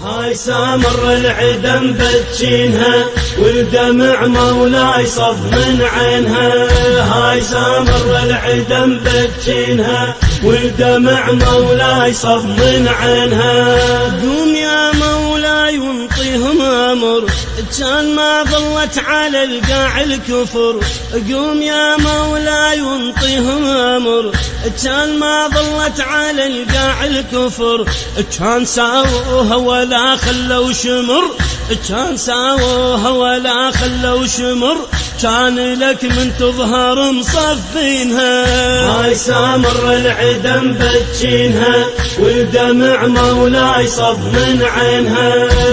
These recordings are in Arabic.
هاي سامر العدم بتشينها والدمع مولاي صف من عينها. هاي سامر العدم بتشينها والدمع مولاي صف من عينها. قوم يا مولاي وانطيهم امر كان ما ظلت على القاع الكفر. قوم يا مولاي وانطيهم امر كان ما ظلت على القاع الكفر. كان ساووها ولا خلوا شمر، كان ساووها ولا خلوا شمر. كان لك من تظهر مصفينها. هاي سامر العدم بتشينها والدمع مولاي صف من عينها.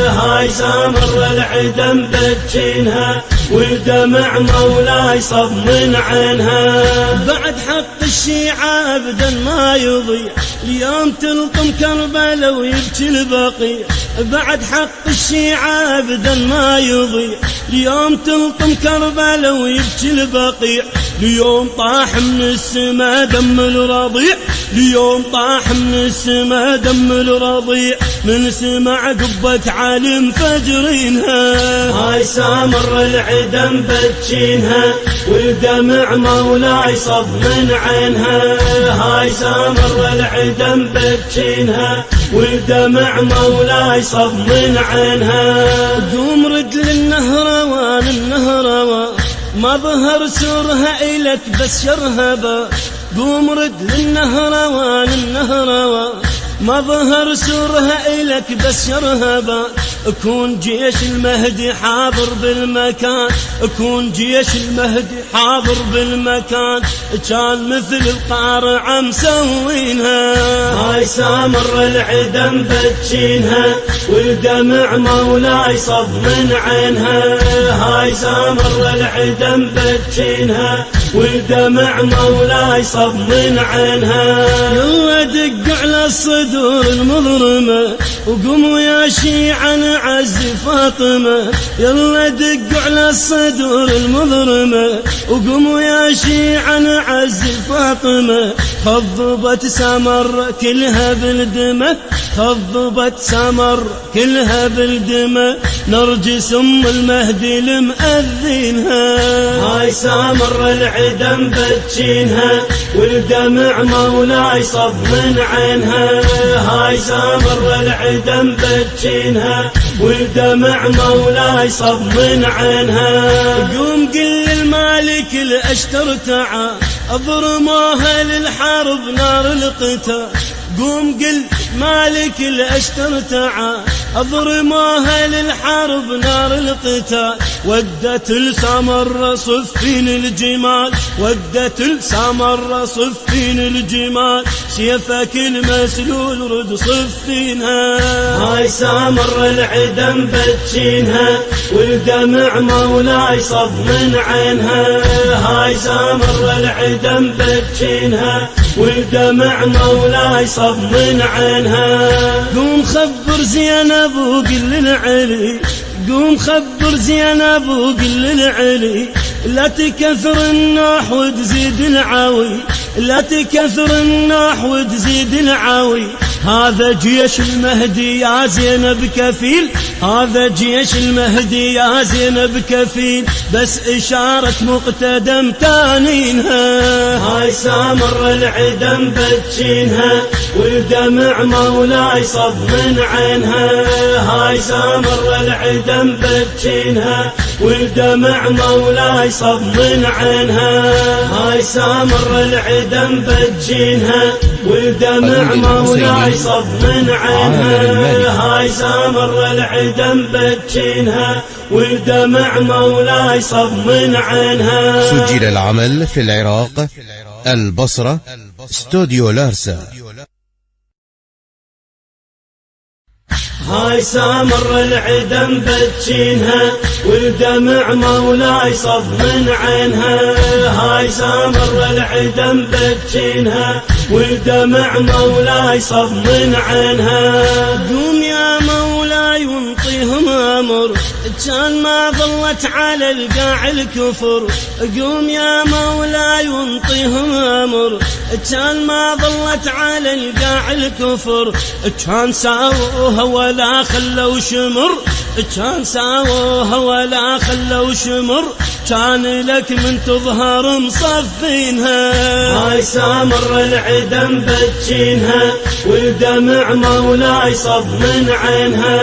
هاي سامر العدم بتشينها والدمع مولاي صف من عينها. بعد حق الشيعة أبدا ما يضيع، اليوم تلطم كربلاء ويبكي البقيع. بعد حق الشيعة أبدا ما يضيع، اليوم تلطم كربلاء ويبكي البقيع. اليوم طاح من السما دم الرضيع، اليوم طاح من السما دم الرضيع. من سمع قبة عالم فجرينها. هاي سامر العدم بتشينها والدمع مولاي صف من عينها. هاي سامر العدم بتشينها والدمع مولاي صف من عينها. قوم رد للنهروان النهروان ما ظهر سرها إلك بس يرهبا. قوم رد للنهروان النهروان ما ظهر سرها إلك بس يرهبا. اكون جيش المهدي حاضر بالمكان، اكون جيش المهدي حاضر بالمكان. كان مثل القارعة مسوينها. هاي سامر العدم بتشينها والدمع مولاي صف من عينها. هاي سامر العدم بتشينها والدمع مولاي صف من عينها. يلا دق على الصدور المظلمة وقوموا يا شيعة نعز فاطمة. يلا دق على الصدور المظلمة وقوموا يا شيعة نعز فاطمة. خضبت سمر كلها بالدمة، خضبت سمر كلها بالدمة. نرجس ام المهدي المؤذنها. هاي سامر العدم بتشينها والدمع مولاي صف من عينها. هاي سامر العدم بتشينها والدمع مولاي صف من عينها. قوم قل للمالك الاشتر تعال اضرموها للحرب نار القتال. قوم قل مالك الاشتر تعال اضرموها للحرب نار القتال. ودت السمر صفين الجمال، ودت السمر صفين الجمال. سيفك المسلول رد صفينها. هاي سامر العدم بتشينها والدمع مولاي صف من عينها. هاي سامر العدم بتشينها والدمع مولاي صف من عينها. قوم خبر زينب وقل للعلي، قوم خبر زينب وقل للعلي. لا تكثر النوح وتزيد العوي، لا تكثر النوح وتزيد العوي. هذا جيش المهدي يا زينب كفيل، هذا جيش المهدي يا زينب كفيل. بس إشارة مقتدم تانينها. هاي سامر العدم بتشينها والدمع مولاي صف من عينها. هاي سامر العدم بتشينها والدمع مولاي صف من عينها. هاي سامر العدم بتشينها والدمع مولاي صف من عينها. هاي سامر العدم بتشينها والدمع مولاي صف من عينها. سجل العمل في العراق، البصرة، استوديو لارسا. هاي سامر العدم بتشينها والدمع مولاي صف من عينها. هاي سامر العدم بتشينها والدمع مولاي صف من عينها. قوم يا مولاي وانطيهم امر كان ما ظلت على القاع الكفر، قوم يا مولاي وانطيهم امر. كان ما ظلت على القاع الكفر، كان ساووها ولا خلوا شمر، كان ساووها ولا خلوا شمر. كان لك من تظهر مصفينها، هاي سامر العدا مبجينها والدمع مولاي صب من عينها.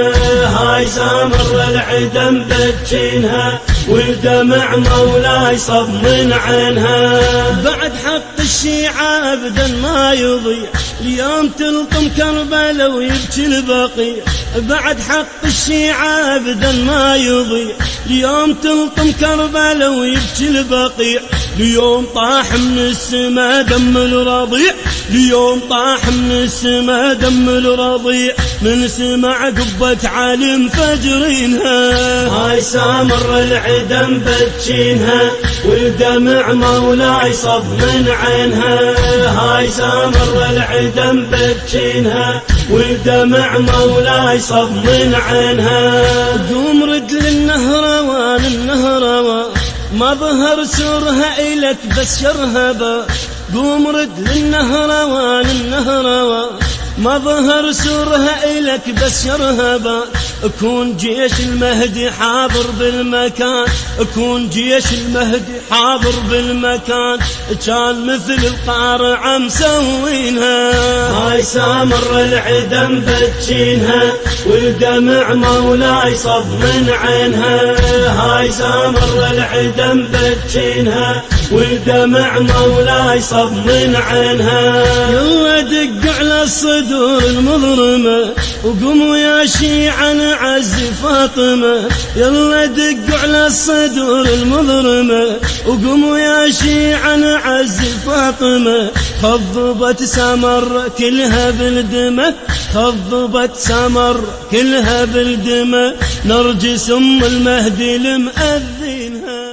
هاي سامر العدا مبجينها والدمع مولاي صب من عينها. بعد حق الشيعة أبدا ما يضيع، اليوم تلطم كربلاء ويبكي البقيع. بعد حق الشيعة أبدا ما يضيع، اليوم تلطم كربلاء ويبكي البقيع. اليوم طاح من السما دم الرضيع، اليوم طاح من السما دم الرضيع. من سمع قبة عالم فجرينها، هاي سامر العدا مبجينها والدمع مولاي صب من عينها. هاي سامر العدا مبجينها والدمع مولاي صب من عينها. قوم رد للنهروان النهروان، ما ظهر سرها إلك بس يرهبا. قوم رد للنهروان النهروان، ما ظهر سرها إلك بس يرهبا. اكون جيش المهدي حاضر بالمكان، اكون جيش المهدي حاضر بالمكان. كان مثل القارعة مسوينها، هاي سامر العدا مبجينها والدمع مولاي صب من عينها. هاي سامر العدا مبجينها والدمع مولاي صب من عينها. يلا دق على الصدور المظلمة وقوموا يا شيعة نعز فاطمة. يلا دق على الصدور المظلمة وقوموا يا شيعة نعز فاطمة. خضبت سمر كلها بالدمة، خضبت سمر كلها بالدمة. نرجس ام المهدي المؤذنها.